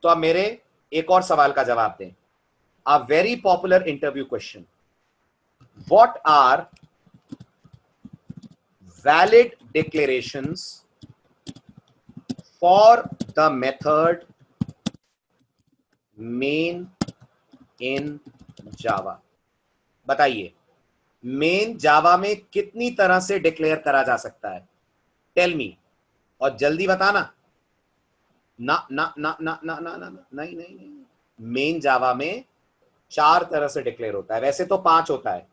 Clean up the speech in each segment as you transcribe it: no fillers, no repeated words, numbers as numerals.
तो अब मेरे एक और सवाल का जवाब दें। A very popular interview question, what are valid declarations for the method main in Java? बताइए, मेन जावा में कितनी तरह से डिक्लेयर करा जा सकता है? टेल मी, और जल्दी बताना। ना ना ना ना ना ना ना नहीं नहीं नहीं, मेन जावा में 4 तरह से डिक्लेयर होता है। वैसे तो 5 होता है,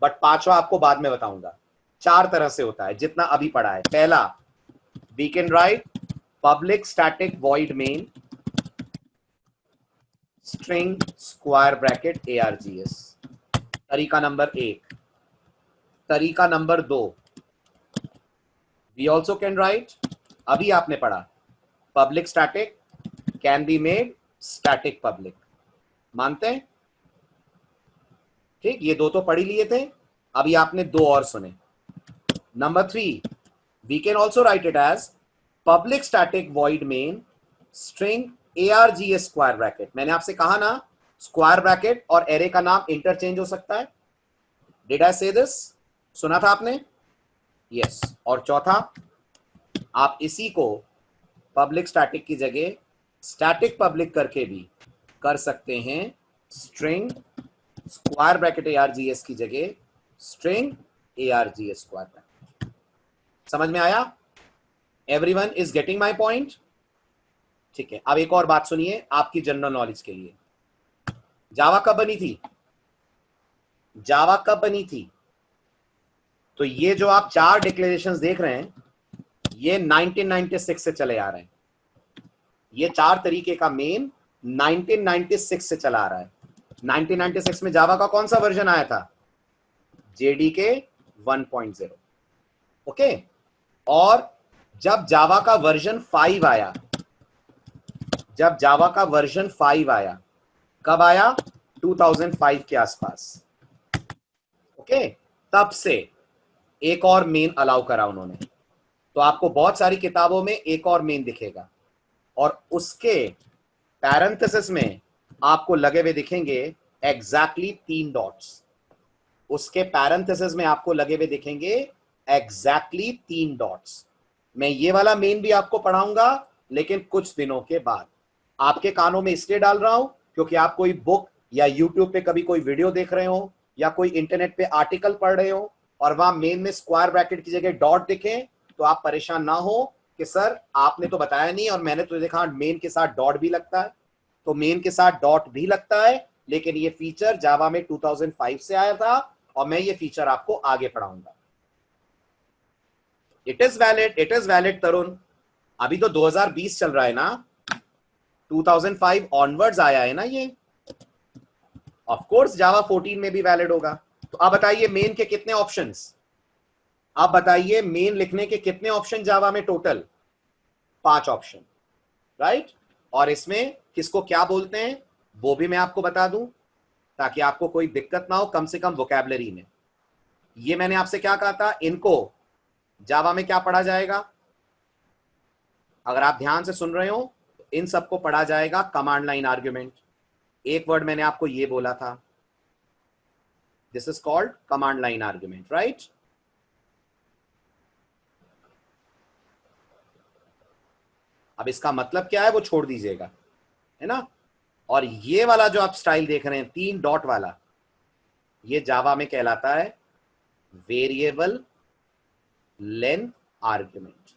बट 5वां आपको बाद में बताऊंगा। 4 तरह से होता है जितना अभी पढ़ा है। पहला, we can write public static void main string square bracket args। तरीका नंबर 1। तरीका number 2, we also can write, अभी आपने पढ़ा, public static can be made static public. मानते हैं? ठीक, ये 2 तो पढ़ ही लिए थे, अभी आपने 2 और सुने। Number 3, we can also write it as public static void main string args square bracket. मैंने आपसे कहा ना, स्क्वायर ब्रैकेट और एरे का नाम इंटरचेंज हो सकता है। डिड आई से दिस? सुना था आपने? यस। और चौथा, आप इसी को पब्लिक स्टैटिक की जगह स्टैटिक पब्लिक करके भी कर सकते हैं, स्ट्रिंग स्क्वायर ब्रैकेट args की जगह स्ट्रिंग args स्क्वायर ब्रैकेट। समझ में आया? Everyone is getting my point? ठीक है, अब एक और बात सुनिए आपकी जनरल नॉलेज के लिए। जावा कब बनी थी? जावा कब बनी थी? तो ये जो आप 4 डिक्लेरेशंस देख रहे हैं, ये 1996 से चले आ रहे हैं। ये 4 तरीके का मेन 1996 से चला आ रहा है। 1996 में जावा का कौन सा वर्जन आया था? JDK 1.0। ओके, और जब जावा का वर्जन 5 आया, जब जावा का वर्जन 5 आया, कब आया? 2005 के आसपास। ओके, तब से एक और मेन अलाउ करा उन्होंने। तो आपको बहुत सारी किताबों में एक और मेन दिखेगा, और उसके पैरेंथेसिस में आपको लगे हुए दिखेंगे एग्जैक्टली 3 डॉट्स। उसके पैरेंथेसिस में आपको लगे हुए दिखेंगे एग्जैक्टली 3 डॉट्स। मैं ये वाला मेन भी आपको पढ़ाऊंगा, लेकिन कुछ दिनों के बाद। आपके कानों में इसलिए डाल रहा हूं क्योंकि आप कोई बुक या यूट्यूब पे कभी कोई वीडियो देख रहे हो, या कोई इंटरनेट पे आर्टिकल पढ़ रहे हो, और वहां मेन में स्क्वायर ब्रैकेट की जगह डॉट दिखे, तो आप परेशान ना हो कि सर आपने तो बताया नहीं, और मैंने तो देखा मेन के साथ डॉट भी लगता है। तो मेन के साथ डॉट भी लगता है, लेकिन ये फीचर जावा में 2005 से आया था, और मैं ये फीचर आपको आगे पढ़ाऊंगा। It is valid, it is valid Tarun. अभी तो 2020 चल रहा है ना, 2005 ऑनवर्ड्स आया है ना ये। ऑफ कोर्स जावा 14 में भी वैलिड होगा। तो अब बताइए मेन के कितने ऑप्शंस? आप बताइए मेन लिखने के कितने ऑप्शन जावा में टोटल? 5 option, right? और इसमें किसको क्या बोलते हैं वो भी मैं आपको बता दूं, ताकि आपको कोई दिक्कत ना हो, कम से कम वोकैबुलरी में। ये मैंने आपसे क्या कहा था, इनको जावा में क्या पढ़ा जाएगा? अगर आप ध्यान से सुन रहे हो तो इन सबको पढ़ा जाएगा कमांड लाइन आर्ग्यूमेंट। एक वर्ड मैंने आपको ये बोला था, this is called command line argument, right? अब इसका मतलब क्या है वो छोड़ दीजिएगा, है ना? और ये वाला जो आप स्टाइल देख रहे हैं 3 डॉट वाला, ये जावा में कहलाता है वेरिएबल लेंथ आर्ग्यूमेंट।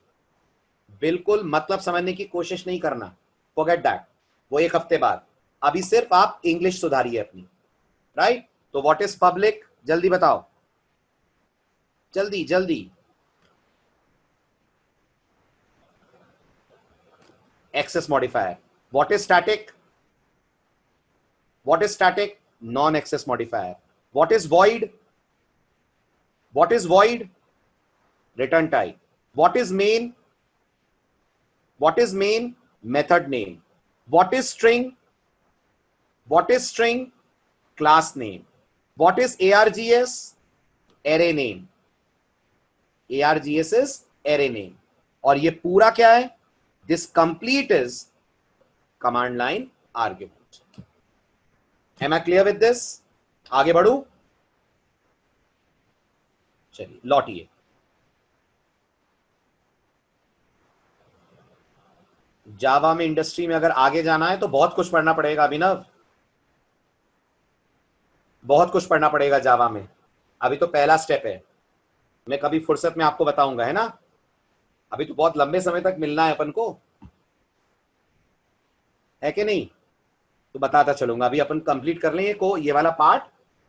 बिल्कुल मतलब समझने की कोशिश नहीं करना, फॉरगेट दैट, वो एक हफ्ते बाद। अभी सिर्फ आप इंग्लिश सुधारिए अपनी, राइट? तो व्हाट इज पब्लिक, जल्दी बताओ, जल्दी जल्दी। Access modifier. What is static? What is static? Non access modifier. What is void? What is void? Return type. What is main? What is main? Method name. What is string? What is string? Class name. What is args? Array name. args is array name. और ये पूरा क्या है? This complete is command line argument. Am I clear with this? आगे बढ़ू? चलिए लौटिए। जावा में industry में अगर आगे जाना है तो बहुत कुछ पढ़ना पड़ेगा अभिनव, बहुत कुछ पढ़ना पड़ेगा जावा में। अभी तो पहला स्टेप है, मैं कभी फुर्सत में आपको बताऊंगा, है ना? अभी तो बहुत लंबे समय तक मिलना है अपन को, है कि नहीं? तो बताता चलूंगा। अभी अपन कंप्लीट कर लेंगे को ये वाला पार्ट,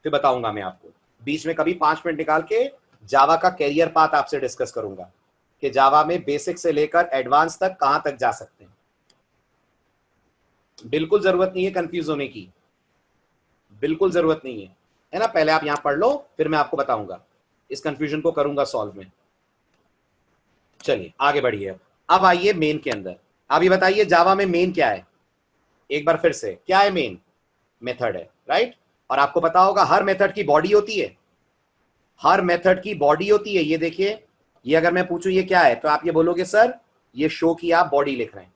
फिर बताऊंगा मैं आपको। बीच में कभी 5 मिनट निकाल के जावा का कैरियर पाथ आपसे डिस्कस करूंगा कि जावा में बेसिक से लेकर एडवांस तक कहां तक जा सकते हैं। बिल्कुल जरूरत नहीं है कंफ्यूज होने की, बिल्कुल जरूरत नहीं है ना? पहले आप यहां पढ़ लो, फिर मैं आपको बताऊंगा, इस कंफ्यूजन को करूंगा सॉल्व में। चलिए आगे बढ़िए। अब आइए मेन के अंदर। अभी बताइए जावा में मेन क्या है? एक बार फिर से, क्या है मेन? मेथड है, राइट? और आपको पता होगा हर मेथड की बॉडी होती है, हर मेथड की बॉडी होती है। ये देखिए, ये अगर मैं पूछूं ये क्या है, तो आप ये बोलोगे सर ये शो की आप बॉडी लिख रहे हैं,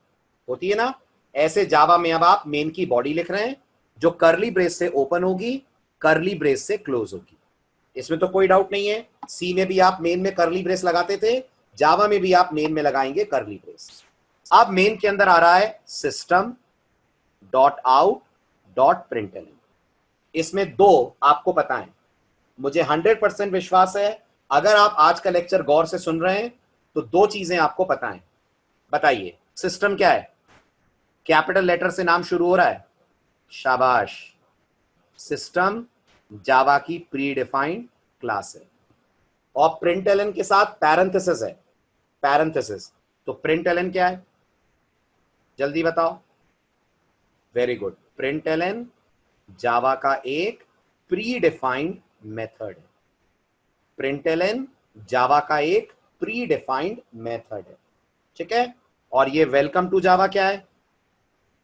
होती है ना? ऐसे जावा में अब आप मेन की बॉडी लिख रहे हैं, जो करली ब्रेस से ओपन होगी, करली ब्रेस से क्लोज होगी। इसमें तो कोई डाउट नहीं है। सी में भी आप मेन में करली ब्रेस लगाते थे, जावा में भी आप मेन में लगाएंगे करली ब्रेस। अब मेन के अंदर आ रहा है system dot out dot println. इसमें दो आपको पता है, मुझे 100% विश्वास है अगर आप आज का लेक्चर गौर से सुन रहे हैं तो दो चीजें आपको पता है। बताइए सिस्टम क्या है? कैपिटल लेटर से नाम शुरू हो रहा है, शाबाश। सिस्टम जावा की प्री डिफाइंड क्लास है, और प्रिंटलन के साथ पैरेंथेसिस है, पैरेंथेसिस। तो प्रिंटलन क्या है जल्दी बताओ? वेरी गुड, प्रिंटलन जावा का एक प्री डिफाइंड मेथड है। प्रिंटलन जावा का एक प्री डिफाइंड मेथड है, ठीक है? और ये वेलकम टू जावा क्या है?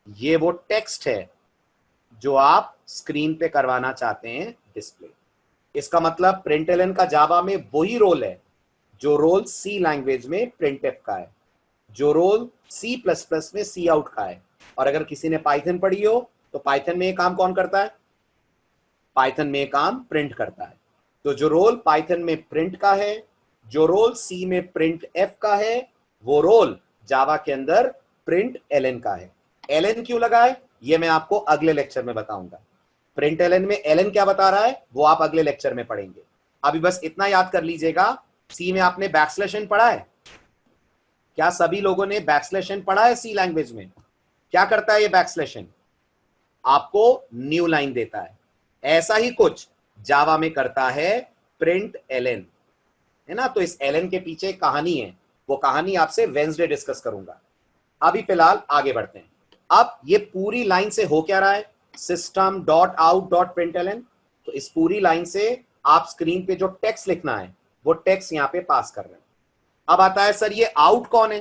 ये वो टेक्स्ट है जो आप स्क्रीन पे करवाना चाहते हैं डिस्प्ले। इसका मतलब प्रिंटलन का जावा में वही रोल है जो रोल सी लैंग्वेज में प्रिंटफ का है, जो रोल सी प्लस प्लस में सी आउट का है। और अगर किसी ने पाइथन पढ़ी हो तो पाइथन में ये काम कौन करता है? पाइथन में काम प्रिंट करता है। तो जो रोल पाइथन में प्रिंट का है, जो रोल सी में प्रिंट एफ का है, वो रोल जावा के अंदर प्रिंट एलएन का है। एलएन क्यों लगा है ये मैं आपको अगले लेक्चर में बताऊंगा। प्रिंट एलएन में एलएन क्या बता रहा है वो आप अगले लेक्चर में पढ़ेंगे। अभी बस इतना याद कर लीजिएगा, सी में आपने बैकस्लैश एन पढ़ा है? क्या सभी लोगों ने बैकस्लैश एन पढ़ा है सी लैंग्वेज में? क्या करता है ये बैकस्लैश एन? आपको न्यू लाइन देता है। ऐसा ही कुछ जावा में करता है प्रिंट एलएन, है ना? तो इस एलएन के पीछे कहानी है, वो कहानी आपसे वेंसडे डिस्कस करूंगा। अभी फिलहाल आगे बढ़ते हैं। अब ये पूरी लाइन से हो क्या रहा है? System dot out dot print LN. तो इस पूरी लाइन से आप स्क्रीन पे जो टेक्स्ट लिखना है वो टेक्स्ट यहां पे पास कर रहे हैं। अब आता है सर ये आउट कौन है?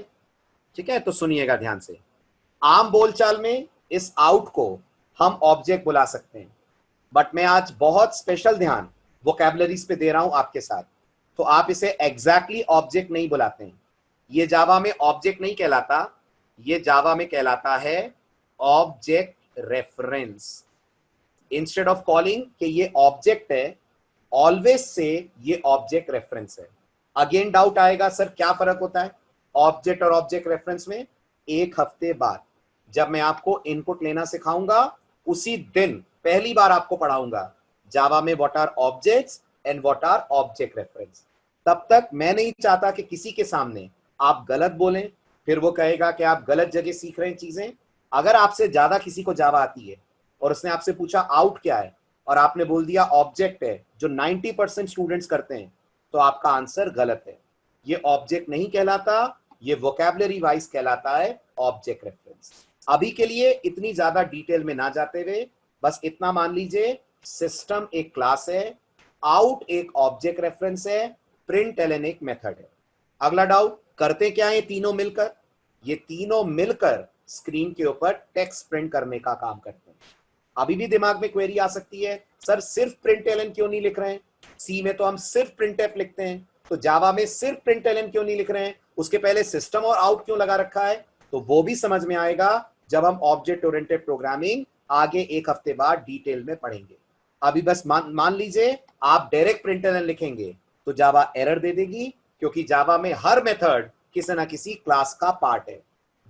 ठीक है, तो सुनिएगा ध्यान से। आम बोलचाल में इस आउट को हम ऑब्जेक्ट बुला सकते हैं, बट मैं आज बहुत स्पेशल ध्यान वोकैबुलरीज पे दे रहा हूं आपके साथ। तो आप इसे एग्जैक्टली ऑब्जेक्ट नहीं बुलाते हैं, ये जावा में ऑब्जेक्ट नहीं कहलाता, ये जावा में कहलाता है object reference. Instead of calling कि ये ऑब्जेक्ट है, ऑलवेज से ये ऑब्जेक्ट रेफरेंस है। अगेन डाउट आएगा सर क्या फर्क होता है ऑब्जेक्ट और ऑब्जेक्ट रेफरेंस में? एक हफ्ते बाद जब मैं आपको इनपुट लेना सिखाऊंगा, उसी दिन पहली बार आपको पढ़ाऊंगा जावा में what are objects and what are object reference. तब तक मैं नहीं चाहता कि किसी के सामने आप गलत बोलें, फिर वो कहेगा कि आप गलत जगह सीख रहे हैं चीजें। अगर आपसे ज्यादा किसी को जावा आती है और उसने आपसे पूछा आउट क्या है और आपने बोल दिया ऑब्जेक्ट है, जो 90% स्टूडेंट्स करते हैं, तो आपका आंसर गलत है। ये ऑब्जेक्ट नहीं कहलाता, ये वोकैबुलरी वाइज कहलाता है ऑब्जेक्ट रेफरेंस। अभी के लिए इतनी ज्यादा डिटेल में ना जाते हुए बस इतना मान लीजिए, सिस्टम एक क्लास है, आउट एक ऑब्जेक्ट रेफरेंस है, प्रिंट एलएन एक मेथड है। अगला डाउट, करते क्या है ये तीनों मिलकर? ये तीनों मिलकर स्क्रीन के ऊपर टेक्स्ट प्रिंट करने का काम करते हैं। अभी भी दिमाग में क्वेरी आ सकती है, सर सिर्फ प्रिंट एलएन क्यों नहीं लिख रहे हैं? सी में तो हम सिर्फ प्रिंट एफ लिखते हैं, तो जावा में सिर्फ प्रिंट एलएन क्यों नहीं लिख रहे हैं? उसके पहले सिस्टम और आउट क्यों लगा रखा है? तो वो भी समझ में आएगा जब हम ऑब्जेक्ट ओरिएंटेड प्रोग्रामिंग आगे एक हफ्ते बाद डिटेल में पढ़ेंगे। अभी बस मान लीजिए आप डायरेक्ट प्रिंटलन लिखेंगे तो जावा एरर दे देगी, क्योंकि जावा में हर मेथड किसी ना किसी क्लास का पार्ट है।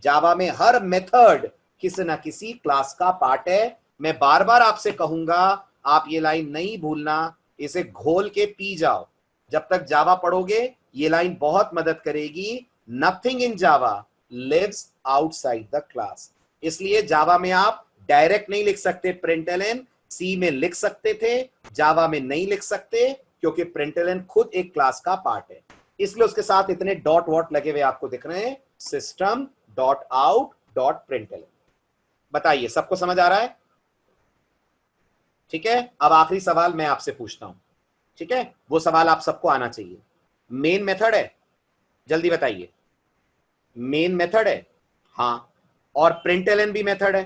जावा में हर मेथड किसी ना किसी क्लास का पार्ट है। मैं बार बार आपसे कहूंगा, आप ये लाइन नहीं भूलना, इसे घोल के पी जाओ। जब तक जावा पढ़ोगे ये लाइन बहुत मदद करेगी। Nothing in Java lives outside the class. इसलिए जावा में आप डायरेक्ट नहीं लिख सकते प्रिंटलन, सी में लिख सकते थे, जावा में नहीं लिख सकते, क्योंकि प्रिंटलन खुद एक क्लास का पार्ट है। इसलिए उसके साथ इतने डॉट वॉट लगे हुए आपको दिख रहे हैं, system dot out dot println. बताइए सबको समझ आ रहा है? ठीक है, अब आखिरी सवाल मैं आपसे पूछता हूं, ठीक है, वो सवाल आप सबको आना चाहिए। मेन मेथड है, जल्दी बताइए। मेन मेथड है, हाँ, और प्रिंटलन भी मेथड है।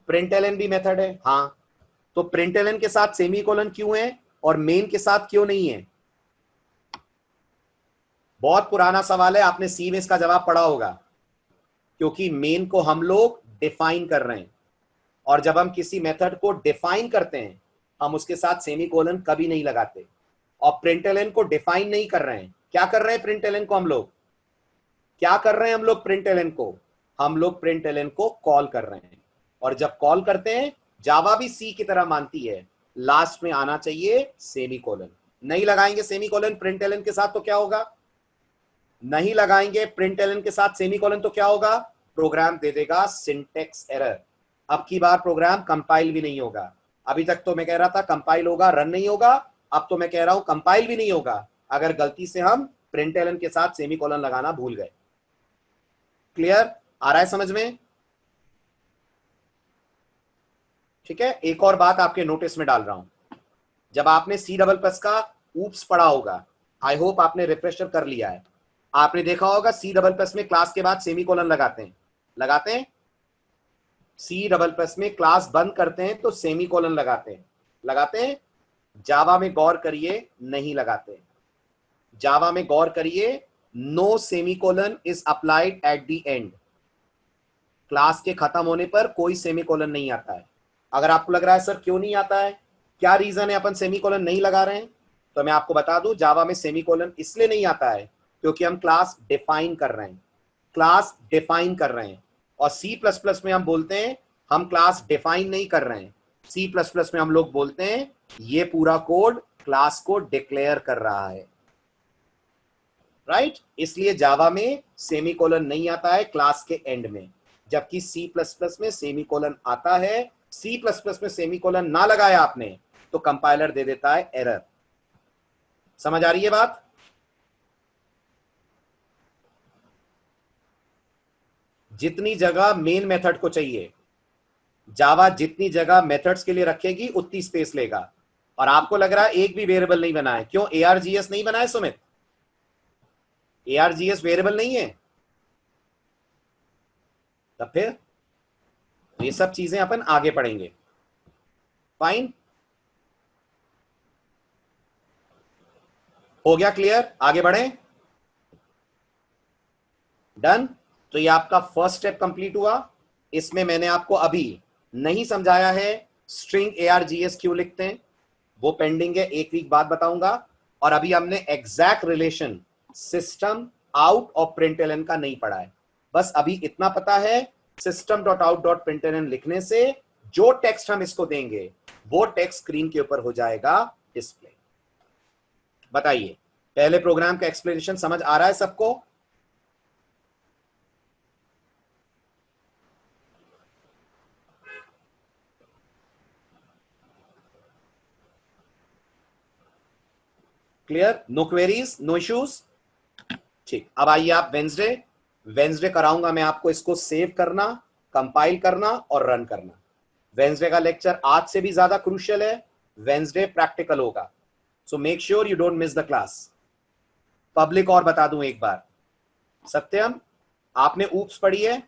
प्रिंटलन भी मेथड है, हाँ। तो प्रिंटलन के साथ सेमीकोलन क्यों है और मेन के साथ क्यों नहीं है? बहुत पुराना सवाल है, आपने सी में इसका जवाब पढ़ा होगा। क्योंकि मेन को हम लोग डिफाइन कर रहे हैं, और जब हम किसी मेथड को डिफाइन करते हैं हम उसके साथ सेमीकोलन कभी नहीं लगाते। और प्रिंटलन को डिफाइन नहीं कर रहे हैं, क्या कर रहे हैं प्रिंटलन को हम लोग? क्या कर रहे हैं हम लोग प्रिंटलन को? हम लोग प्रिंटलन को कॉल कर रहे हैं। और जब कॉल करते हैं, जावा भी सी की तरह मानती है, लास्ट में आना चाहिए सेमीकोलन। नहीं लगाएंगे सेमीकोलन प्रिंटलन के साथ तो क्या होगा? नहीं लगाएंगे प्रिंटलन के साथ सेमीकोलन तो क्या होगा? प्रोग्राम दे देगा सिंटेक्स एरर। अब की बार प्रोग्राम कंपाइल भी नहीं होगा। अभी तक तो मैं कह रहा था कंपाइल होगा, रन नहीं होगा। अब तो मैं कह रहा हूं कंपाइल भी नहीं होगा, अगर गलती से हम प्रिंटलन के साथ सेमीकोलन लगाना भूल गए। क्लियर? आ रहा है समझ में? ठीक है, एक और बात आपके नोटिस में डाल रहा हूं। जब आपने सी डबल प्लस का ऊप्स पढ़ा होगा, आई होप आपने रिफ्रेशर कर लिया है, आपने देखा होगा सी डबल प्लस में क्लास के बाद सेमीकोलन लगाते हैं। लगाते हैं? सी डबल प्लस में क्लास बंद करते हैं तो सेमीकोलन लगाते हैं। लगाते हैं? जावा में गौर करिए, नहीं लगाते। जावा में गौर करिए, no semicolon is applied at the end. Class के खत्म होने पर कोई सेमीकोलन नहीं आता है। अगर आपको लग रहा है सर क्यों नहीं आता है, क्या रीजन है अपन सेमीकोलन नहीं लगा रहे हैं, तो मैं आपको बता दूं, जावा में सेमीकोलन इसलिए नहीं आता है क्योंकि हम क्लास डिफाइन कर रहे हैं। क्लास डिफाइन कर रहे हैं। और सी प्लस प्लस में हम बोलते हैं हम क्लास डिफाइन नहीं कर रहे हैं। सी प्लस प्लस में हम लोग बोलते हैं ये पूरा कोड क्लास को डिक्लेयर कर रहा है। राइट? इसलिए जावा में सेमीकोलन नहीं आता है क्लास के एंड में, जबकि सी प्लस प्लस में सेमीकोलन आता है। सी प्लस प्लस में सेमीकोलन ना लगाया आपने तो कंपाइलर दे देता है एरर। समझ आ रही है बात? जितनी जगह मेन मेथड को चाहिए, जावा जितनी जगह मेथड्स के लिए रखेगी उतनी स्पेस लेगा। और आपको लग रहा है एक भी वेरिएबल नहीं बना है, क्यों? ARGS नहीं बना है सुमित? ARGS वेरिएबल नहीं है, तब फिर ये सब चीजें अपन आगे पढ़ेंगे। फाइन, हो गया क्लियर? आगे बढ़ें? डन? तो ये आपका फर्स्ट स्टेप कंप्लीट हुआ। इसमें मैंने आपको अभी नहीं समझाया है स्ट्रिंग ARGS क्यों लिखते हैं, वो पेंडिंग है, एक वीक बाद बताऊंगा। और अभी हमने एग्जैक्ट रिलेशन सिस्टम आउट और प्रिंटलन का नहीं पढ़ा है। बस अभी इतना पता है, system dot out dot println लिखने से जो टेक्स्ट हम इसको देंगे वो टेक्स्ट स्क्रीन के ऊपर हो जाएगा डिस्प्ले। बताइए, पहले प्रोग्राम का एक्सप्लेनेशन समझ आ रहा है सबको? Clear? No queries, no issues? ठीक, अब आइए आप वेंसडे कराऊंगा मैं आपको इसको सेव करना, कंपाइल करना और रन करना। वेंसडे का लेक्चर आज से भी ज्यादा क्रूशियल है। वेंसडे प्रैक्टिकल होगा, so make sure you don't miss the class. Public और बता दूं एक बार, सत्यम आपने ऊप्स पढ़ी है?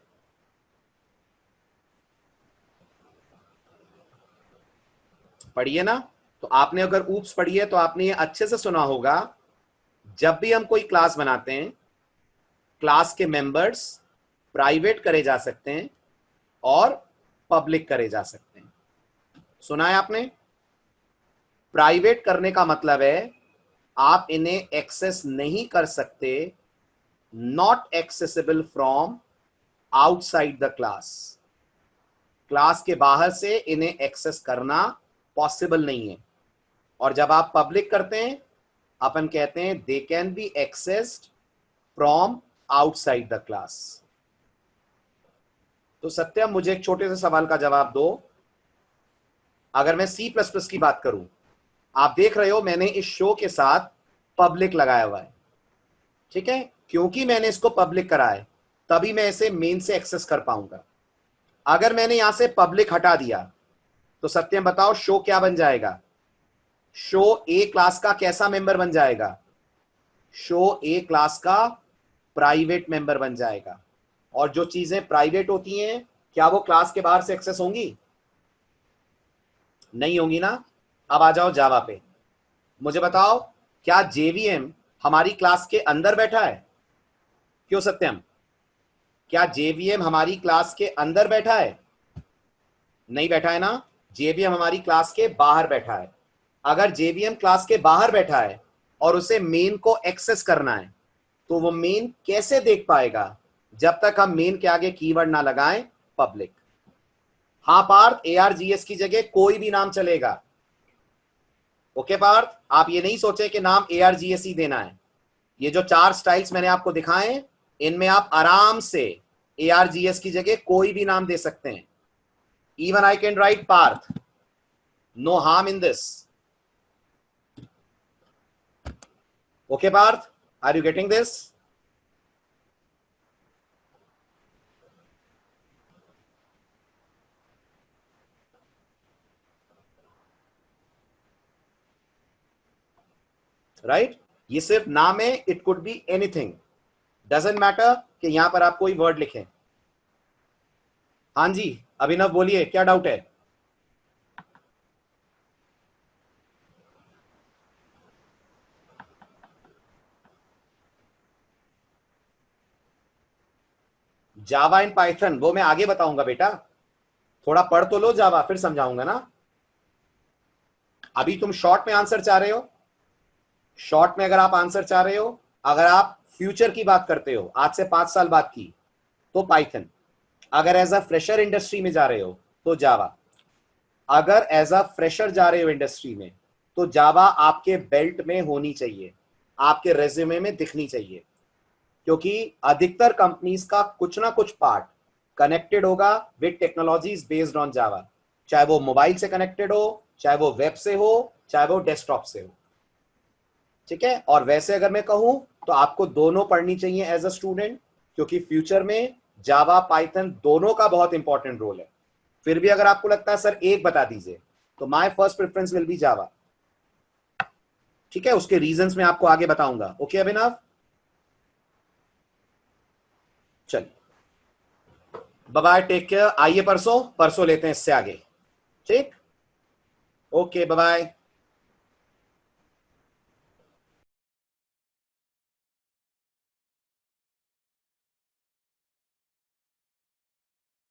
पढ़िए ना? तो आपने अगर ऊप्स पढ़ी है तो आपने ये अच्छे से सुना होगा, जब भी हम कोई क्लास बनाते हैं, क्लास के मेंबर्स प्राइवेट करे जा सकते हैं, और पब्लिक करे जा सकते हैं। सुना है आपने? प्राइवेट करने का मतलब है आप इन्हें एक्सेस नहीं कर सकते, not accessible from outside the class. Class के बाहर से इन्हें एक्सेस करना पॉसिबल नहीं है। और जब आप पब्लिक करते हैं अपन कहते हैं they can be accessed from outside the class. तो सत्यम, मुझे एक छोटे से सवाल का जवाब दो। अगर मैं C++ की बात करूं, आप देख रहे हो मैंने इस शो के साथ पब्लिक लगाया हुआ है, ठीक है? क्योंकि मैंने इसको पब्लिक करा है तभी मैं इसे मेन से एक्सेस कर पाऊंगा। अगर मैंने यहां से पब्लिक हटा दिया तो सत्यम बताओ शो क्या बन जाएगा? शो ए क्लास का कैसा मेंबर बन जाएगा? शो ए क्लास का प्राइवेट मेंबर बन जाएगा। और जो चीजें प्राइवेट होती हैं क्या वो क्लास के बाहर से एक्सेस होंगी? नहीं होंगी ना। अब आ जाओ जावा पे। मुझे बताओ क्या जेवीएम हमारी क्लास के अंदर बैठा है? क्यों सत्यम, क्या जेवीएम हमारी क्लास के अंदर बैठा है? नहीं बैठा है ना। जेवीएम हमारी क्लास के बाहर बैठा है। अगर जेवीएम क्लास के बाहर बैठा है और उसे मेन को एक्सेस करना है तो वो मेन कैसे देख पाएगा? जब तक हम मेन के आगे कीवर्ड ना लगाएं पब्लिक। हाँ पार्थ, ARGS की जगह कोई भी नाम चलेगा। ओके पार्थ, आप ये नहीं सोचे कि नाम ARGS ही देना है। ये जो 4 स्टाइल्स मैंने आपको दिखाए इनमें आप आराम से ARGS की जगह कोई भी नाम दे सकते हैं। Even I can write Parth, no harm in this. Okay Parth, are you getting this? Right? ये सिर्फ नाम है, it could be anything, doesn't matter कि यहां पर आप कोई वर्ड लिखें। हाँ जी अभिनव बोलिए, क्या डाउट है? जावा एंड पाइथन वो मैं आगे बताऊंगा बेटा, थोड़ा पढ़ तो लो जावा फिर समझाऊंगा ना। अभी तुम शॉर्ट में आंसर चाह रहे हो। शॉर्ट में अगर आप आंसर चाह रहे हो, अगर आप फ्यूचर की बात करते हो आज से 5 साल बाद की, तो पाइथन। अगर एज अ फ्रेशर इंडस्ट्री में जा रहे हो तो जावा। अगर एज अ फ्रेशर जा रहे हो इंडस्ट्री में तो जावा आपके बेल्ट में होनी चाहिए, आपके रेज्यूमे में दिखनी चाहिए। क्योंकि अधिकतर कंपनीज का कुछ ना कुछ पार्ट कनेक्टेड होगा with technologies based on Java, चाहे वो मोबाइल से कनेक्टेड हो, चाहे वो वेब से हो, चाहे वो डेस्कटॉप से हो। ठीक है? और वैसे अगर मैं कहूं तो आपको दोनों पढ़नी चाहिए एज अ स्टूडेंट, क्योंकि फ्यूचर में जावा पाइथन दोनों का बहुत इंपॉर्टेंट रोल है। फिर भी अगर आपको लगता है सर एक बता दीजिए, तो my first preference will be Java. ठीक है? उसके रीजंस मैं आपको आगे बताऊंगा। ओके अभिनव, चलिए बाय बाय, टेक केयर। आइए परसों परसों लेते हैं इससे आगे। ठीक, ओके बाय बाय।